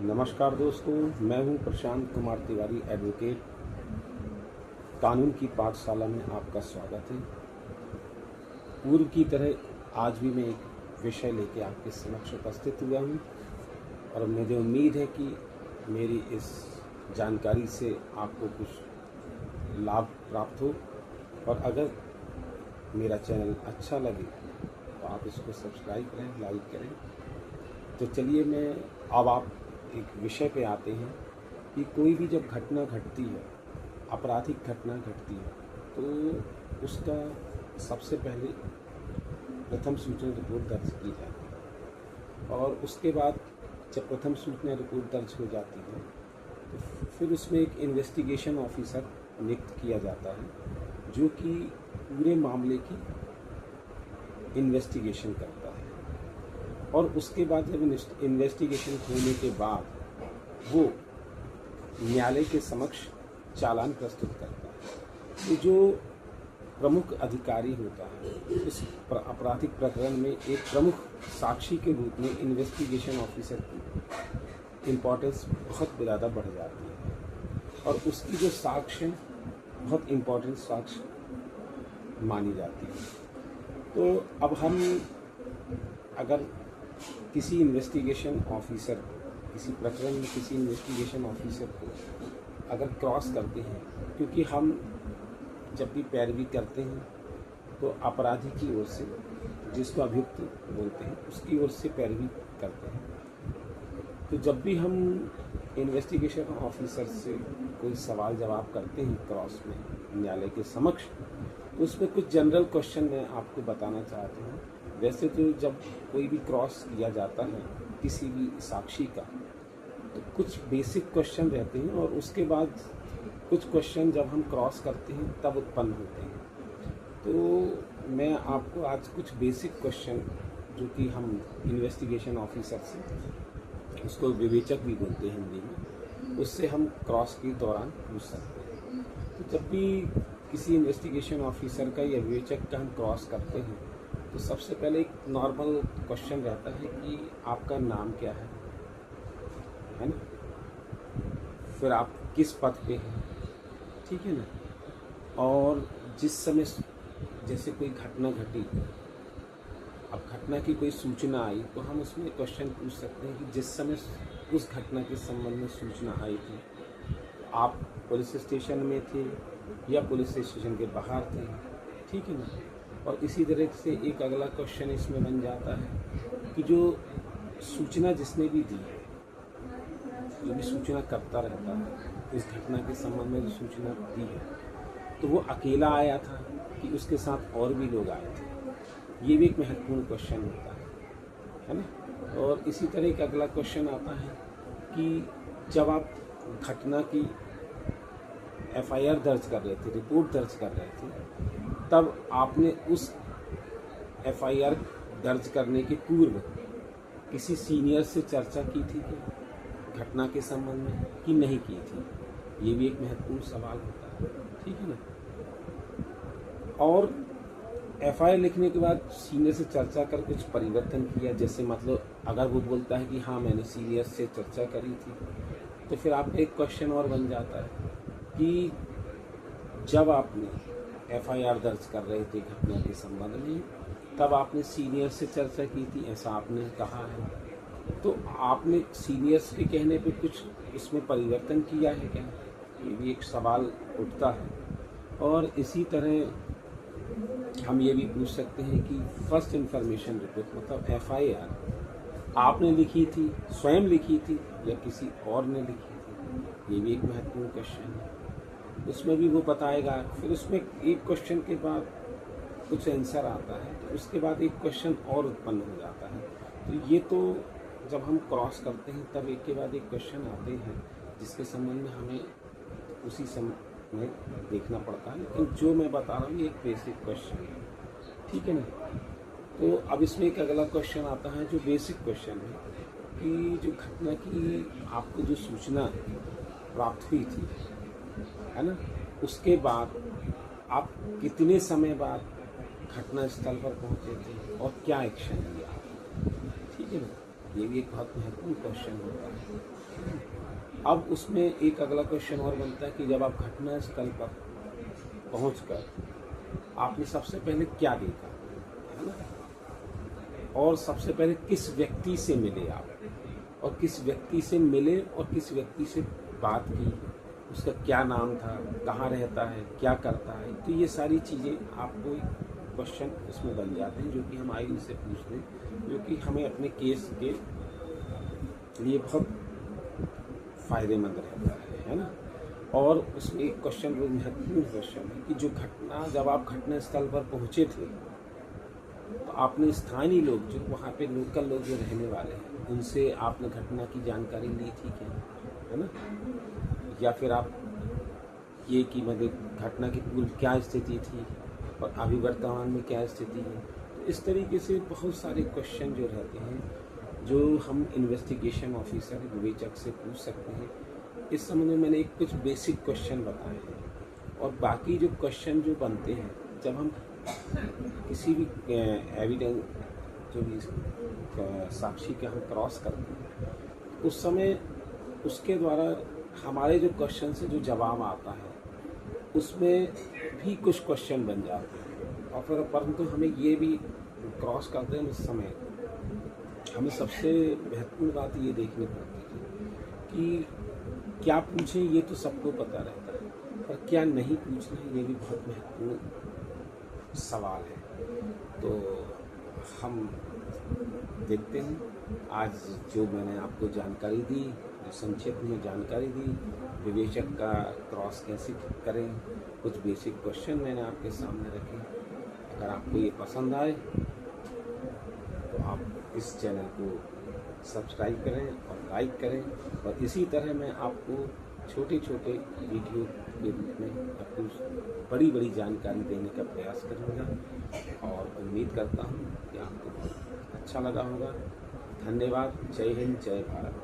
नमस्कार दोस्तों, मैं हूं प्रशांत कुमार तिवारी, एडवोकेट। कानून की पाठशाला में आपका स्वागत है। पूर्व की तरह आज भी मैं एक विषय लेकर आपके समक्ष उपस्थित हुआ हूं और मुझे उम्मीद है कि मेरी इस जानकारी से आपको कुछ लाभ प्राप्त हो। और अगर मेरा चैनल अच्छा लगे तो आप इसको सब्सक्राइब करें, लाइक करें। तो चलिए अब आप एक विषय पे आते हैं कि कोई भी जब घटना घटती है, आपराधिक घटना घटती है, तो उसका सबसे पहले प्रथम सूचना रिपोर्ट दर्ज की जाती है। और उसके बाद जब प्रथम सूचना रिपोर्ट दर्ज हो जाती है तो फिर उसमें एक इन्वेस्टिगेशन ऑफिसर नियुक्त किया जाता है जो कि पूरे मामले की इन्वेस्टिगेशन करता है। और उसके बाद जब इन्वेस्टिगेशन होने के बाद वो न्यायालय के समक्ष चालान प्रस्तुत करता है। तो जो प्रमुख अधिकारी होता है इस आपराधिक प्रकरण में, एक प्रमुख साक्षी के रूप में इन्वेस्टिगेशन ऑफिसर की इम्पोर्टेंस बहुत ज़्यादा बढ़ जाती है और उसकी जो साक्ष्य बहुत इम्पोर्टेंट साक्ष्य मानी जाती है। तो अब हम अगर किसी इन्वेस्टिगेशन ऑफिसर, किसी प्रकरण में किसी इन्वेस्टिगेशन ऑफिसर को अगर क्रॉस करते हैं, क्योंकि हम जब भी पैरवी करते हैं तो अपराधी की ओर से, जिसको अभियुक्त बोलते हैं, उसकी ओर से पैरवी करते हैं। तो जब भी हम इन्वेस्टिगेशन ऑफिसर से कोई सवाल जवाब करते हैं क्रॉस में न्यायालय के समक्ष, तो उसमें कुछ जनरल क्वेश्चन मैं आपको बताना चाहता हूँ। वैसे तो जब कोई भी क्रॉस किया जाता है किसी भी साक्षी का, तो कुछ बेसिक क्वेश्चन रहते हैं और उसके बाद कुछ क्वेश्चन जब हम क्रॉस करते हैं तब उत्पन्न होते हैं। तो मैं आपको आज कुछ बेसिक क्वेश्चन, जो कि हम इन्वेस्टिगेशन ऑफिसर से, उसको विवेचक भी बोलते हैं हिंदी में, उससे हम क्रॉस के दौरान पूछ सकते हैं। तो जब भी किसी इन्वेस्टिगेशन ऑफिसर का या विवेचक का हम क्रॉस करते हैं तो सबसे पहले एक नॉर्मल क्वेश्चन रहता है कि आपका नाम क्या है ना, फिर आप किस पद पे हैं, ठीक है ना। और जिस समय जैसे कोई घटना घटी, अब घटना की कोई सूचना आई तो हम उसमें क्वेश्चन पूछ सकते हैं कि जिस समय उस घटना के संबंध में सूचना आई थी, आप पुलिस स्टेशन में थे या पुलिस स्टेशन के बाहर थे, ठीक है ना। और इसी तरह से एक अगला क्वेश्चन इसमें बन जाता है कि जो सूचना जिसने भी दी है, जो भी सूचना करता रहता है इस घटना के संबंध में, जो सूचना दी है, तो वो अकेला आया था कि उसके साथ और भी लोग आए थे। ये भी एक महत्वपूर्ण क्वेश्चन होता है ना। और इसी तरह एक अगला क्वेश्चन आता है कि जब आप घटना की एफआईआर दर्ज कर रहे थे, रिपोर्ट दर्ज कर रहे थे, तब आपने उस एफआईआर दर्ज करने के पूर्व किसी सीनियर से चर्चा की थी कि घटना के संबंध में, कि नहीं की थी। ये भी एक महत्वपूर्ण सवाल होता है, ठीक है ना। और एफआईआर लिखने के बाद सीनियर से चर्चा कर कुछ परिवर्तन किया, जैसे मतलब अगर वो बोलता है कि हाँ मैंने सीनियर से चर्चा करी थी, तो फिर आपका एक क्वेश्चन और बन जाता है कि जब आपने एफआईआर दर्ज कर रहे थे घटना के संबंध में, तब आपने सीनियर से चर्चा की थी, ऐसा आपने कहा है। तो आपने सीनियर्स के कहने पे कुछ इसमें परिवर्तन किया है क्या, ये भी एक सवाल उठता है। और इसी तरह हम ये भी पूछ सकते हैं कि फर्स्ट इंफॉर्मेशन रिपोर्ट, मतलब एफआईआर आपने लिखी थी, स्वयं लिखी थी या किसी और ने लिखी थी, ये भी एक महत्वपूर्ण क्वेश्चन है। उसमें भी वो बताएगा। फिर उसमें एक क्वेश्चन के बाद कुछ आंसर आता है, तो उसके बाद एक क्वेश्चन और उत्पन्न हो जाता है। तो ये तो जब हम क्रॉस करते हैं तब एक के बाद एक क्वेश्चन आते हैं जिसके संबंध में हमें उसी समय में देखना पड़ता है। लेकिन जो मैं बता रहा हूँ ये एक बेसिक क्वेश्चन है, ठीक है ना। तो अब इसमें एक अगला क्वेश्चन आता है जो बेसिक क्वेश्चन है कि जो घटना की आपको जो सूचना प्राप्त हुई थी, है ना, उसके बाद आप कितने समय बाद घटना स्थल पर पहुंचे थे और क्या एक्शन लिया, ठीक है ना। ये भी एक बहुत महत्वपूर्ण क्वेश्चन होता है। अब उसमें एक अगला क्वेश्चन और बनता है कि जब आप घटना स्थल पर पहुंचकर आपने सबसे पहले क्या देखा, है ना, और सबसे पहले किस व्यक्ति से मिले आप, और किस व्यक्ति से मिले और किस व्यक्ति से बात की, उसका क्या नाम था, कहाँ रहता है, क्या करता है। तो ये सारी चीज़ें आपको क्वेश्चन उसमें बन जाते हैं जो कि हम आगे से पूछते हैं, जो कि हमें अपने केस के लिए बहुत फ़ायदेमंद रहता है ना। और उसमें एक क्वेश्चन वो महत्वपूर्ण क्वेश्चन है कि जो घटना, जब आप घटना स्थल पर पहुँचे थे तो आपने स्थानीय लोग, जो वहाँ पे लोकल लोग जो रहने वाले हैं, उनसे आपने घटना की जानकारी ली थी क्या, है ना, या फिर आप ये कि मतलब घटना की पूर्व क्या स्थिति थी और अभी वर्तमान में क्या स्थिति है। तो इस तरीके से बहुत सारे क्वेश्चन जो रहते हैं जो हम इन्वेस्टिगेशन ऑफिसर, विवेचक से पूछ सकते हैं। इस संबंध में मैंने कुछ बेसिक क्वेश्चन बताए हैं, और बाकी जो क्वेश्चन जो बनते हैं जब हम किसी भी एविडेंस, जो भी साक्षी के हम क्रॉस करते हैं, उस समय उसके द्वारा हमारे जो क्वेश्चन से जो जवाब आता है उसमें भी कुछ क्वेश्चन बन जाते हैं। और फिर परंतु हमें ये भी क्रॉस करते हैं उस समय हमें सबसे महत्वपूर्ण बात ये देखनी पड़ती है कि क्या पूछें, ये तो सबको पता रहता है, पर क्या नहीं पूछना है ये भी बहुत महत्वपूर्ण सवाल है। तो हम देखते हैं आज जो मैंने आपको जानकारी दी, जो संक्षिप्त में जानकारी दी, विवेचक का क्रॉस कैसे करें, कुछ बेसिक क्वेश्चन मैंने आपके सामने रखे। अगर आपको ये पसंद आए तो आप इस चैनल को सब्सक्राइब करें और लाइक करें, और इसी तरह मैं आपको छोटे छोटे वीडियो के रूप में आपको बड़ी बड़ी जानकारी देने का प्रयास करूँगा, और उम्मीद करता हूँ कि आपको बहुत अच्छा लगा होगा। धन्यवाद। जय हिंद, जय भारत।